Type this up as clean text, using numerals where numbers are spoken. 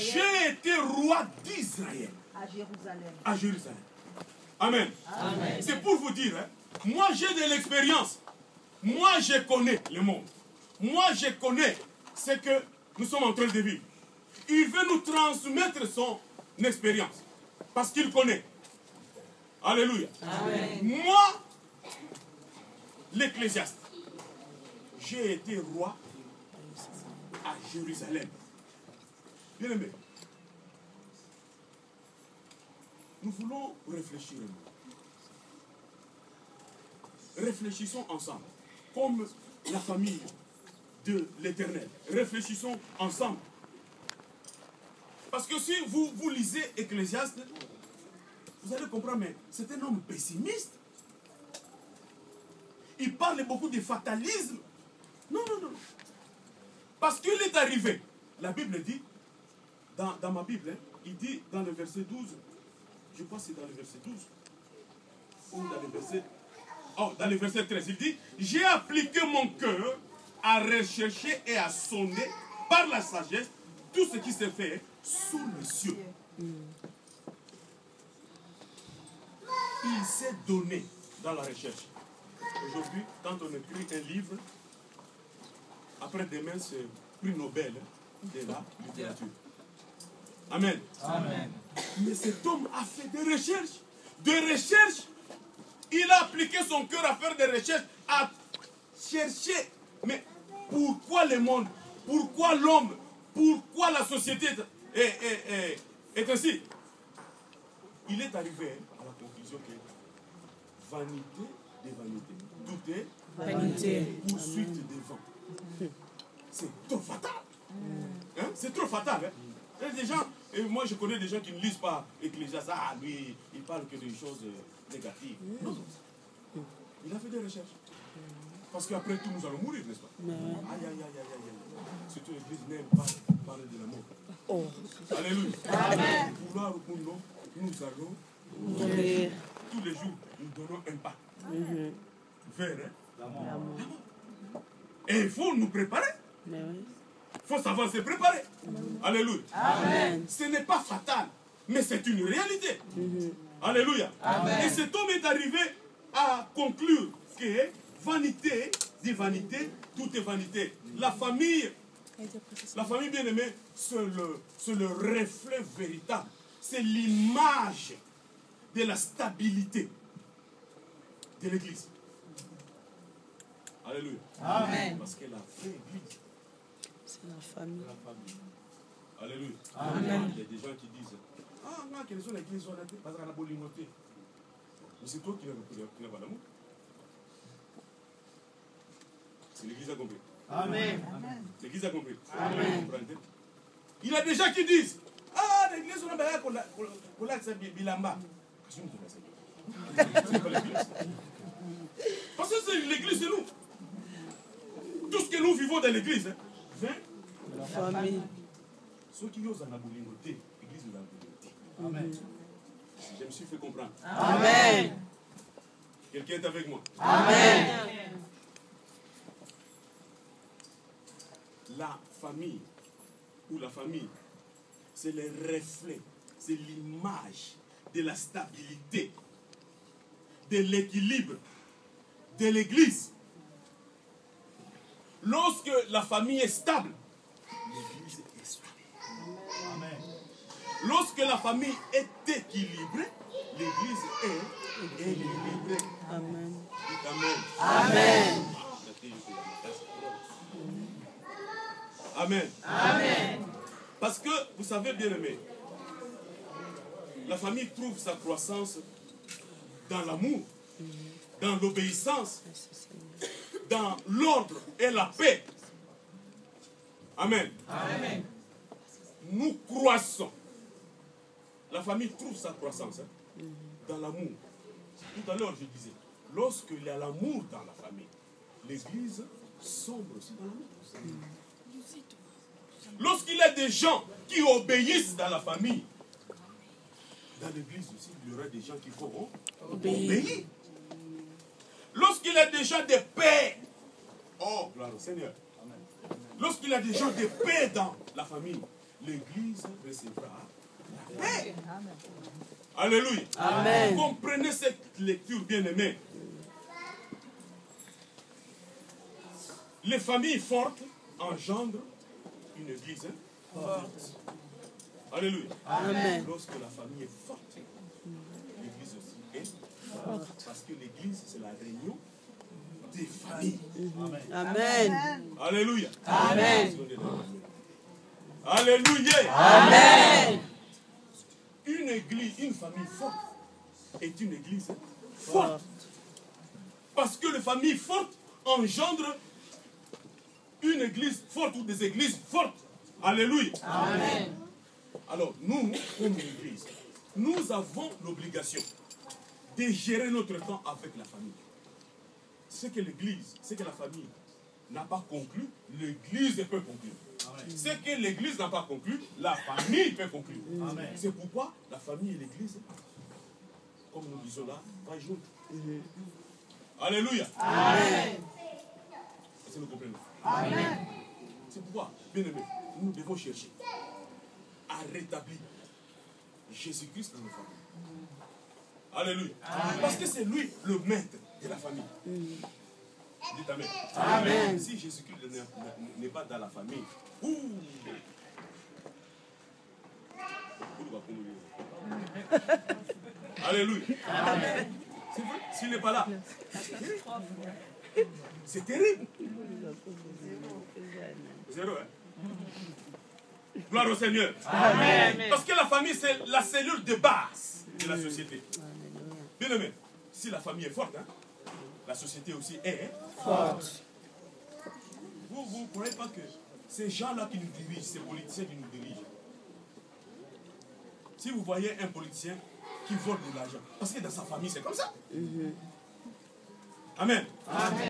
J'ai été roi d'Israël. À Jérusalem. Amen. Amen. C'est pour vous dire, hein, moi j'ai de l'expérience. Moi je connais le monde. Moi je connais ce que nous sommes en train de vivre. Il veut nous transmettre son expérience. Parce qu'il connaît. Alléluia. Amen. Moi, l'ecclésiaste, j'ai été roi à Jérusalem. Bien aimé, nous voulons réfléchir. Réfléchissons ensemble, comme la famille de l'Éternel. Réfléchissons ensemble. Parce que si vous lisez Ecclésiaste, vous allez comprendre, mais c'est un homme pessimiste. Il parle beaucoup de fatalisme. Non, non, non. Parce qu'il est arrivé. La Bible dit, dans ma Bible, hein, il dit dans le verset 12, je crois que c'est dans le verset 12, ou dans le verset 13, il dit, j'ai appliqué mon cœur à rechercher et à sonner par la sagesse tout ce qui se fait sous les cieux. Il s'est donné dans la recherche. Aujourd'hui, quand on écrit un livre, après-demain, c'est prix Nobel de la littérature. Amen. Amen. Mais cet homme a fait des recherches. Des recherches. Il a appliqué son cœur à faire des recherches, à chercher. Mais pourquoi le monde? Pourquoi l'homme? Pourquoi la société est ainsi? Il est arrivé à la conclusion que vanité des vanités. Tout est Vanité. poursuite des vents. C'est trop fatal. Hein? C'est trop fatal. Hein? Il y a des gens, et moi je connais des gens qui ne lisent pas Ecclésiaste. Ah, lui, il parle que des choses négatives. Non. Il a fait des recherches. Parce qu'après tout, nous allons mourir, n'est-ce pas? Aïe, aïe, aïe, aïe, aïe. Surtout l'Église n'aime pas parler de la mort. Oh. Alléluia. Amen. Pour vouloir ou non, nous allons mourir. Tous les jours, nous donnons un pas. Vers la mort. Et il faut nous préparer. Il faut savoir se préparer. Alléluia. Amen. Ce n'est pas fatal, mais c'est une réalité. Alléluia. Amen. Et cet homme est arrivé à conclure que vanité, dit vanité, tout est vanité. La famille bien-aimée, c'est le reflet véritable. C'est l'image de la stabilité de l'Église. Alléluia. Amen. Parce que la vraie Église, c'est la famille. Alléluia. Amen. Il y a des gens qui disent, ah, moi, quelles sont les églises qui sont là, parce qu'on a beau limoter. Mais c'est toi qui n'as pas d'amour. C'est l'église a compris. Amen. L'église a compris. Amen. Il y a des gens qui disent, ah, l'église, on a besoin qu'on l'a bilamba. Parce que c'est l'église, c'est nous. Tout ce que nous vivons dans l'église, hein, vient de la famille. Ceux qui osent en aboulingoter, l'église de la Amen. Je me suis fait comprendre. Amen. Quelqu'un est avec moi. Amen. La famille, ou la famille, c'est le reflet, c'est l'image de la stabilité, de l'équilibre de l'église. Lorsque la famille est stable, l'église est stable. Amen. Lorsque la famille est équilibrée, l'église est équilibrée. Amen. Amen. Amen. Amen. Amen. Parce que, vous savez, bien aimé, la famille trouve sa croissance dans l'amour, dans l'obéissance, dans l'ordre et la paix. Amen. Amen. Nous croissons. La famille trouve sa croissance dans l'amour. Tout à l'heure, je disais, lorsqu'il y a l'amour dans la famille, l'église sombre aussi dans l'amour. Lorsqu'il y a des gens qui obéissent dans la famille, dans l'église aussi, il y aura des gens qui vont obéir. Lorsqu'il y a des gens de paix, oh, gloire au Seigneur. Lorsqu'il y a des gens de paix dans la famille, l'Église recevra la paix. Alléluia. Amen. Comprenez cette lecture, bien-aimés. Les familles fortes engendrent une église forte. Alléluia. Amen. Lorsque la famille est forte, l'église aussi est forte. Parce que l'église, c'est la réunion des familles. Amen. Alléluia. Amen. Alléluia. Amen. Une église, une famille forte est une église forte. Parce que les familles fortes engendrent une église forte ou des églises fortes. Alléluia. Amen. Alors, nous, comme l'église, nous avons l'obligation de gérer notre temps avec la famille. Ce que l'église, ce que la famille n'a pas conclu, l'église peut conclure. Ce que l'église n'a pas conclu, la famille peut conclure. C'est pourquoi la famille et l'église, comme nous disons là, vont jouer. Alléluia. Amen. Est-ce que nous comprenons? Amen. C'est pourquoi, bien aimé, nous devons chercher à rétablir Jésus-Christ dans nos familles. Alléluia. Parce que c'est lui le maître de la famille. Dites Amen. Amen. Si Jésus-Christ n'est pas dans la famille, alléluia. C'est vrai, s'il n'est pas là, c'est terrible. Zéro, hein? Gloire au Seigneur. Amen. Parce que la famille, c'est la cellule de base de la société. Bien aimé, si la famille est forte, hein, la société aussi est forte. Vous ne croyez pas que ces gens-là qui nous dirigent, ces politiciens qui nous dirigent, si vous voyez un politicien qui vole de l'argent, parce que dans sa famille, c'est comme ça. Amen. Amen.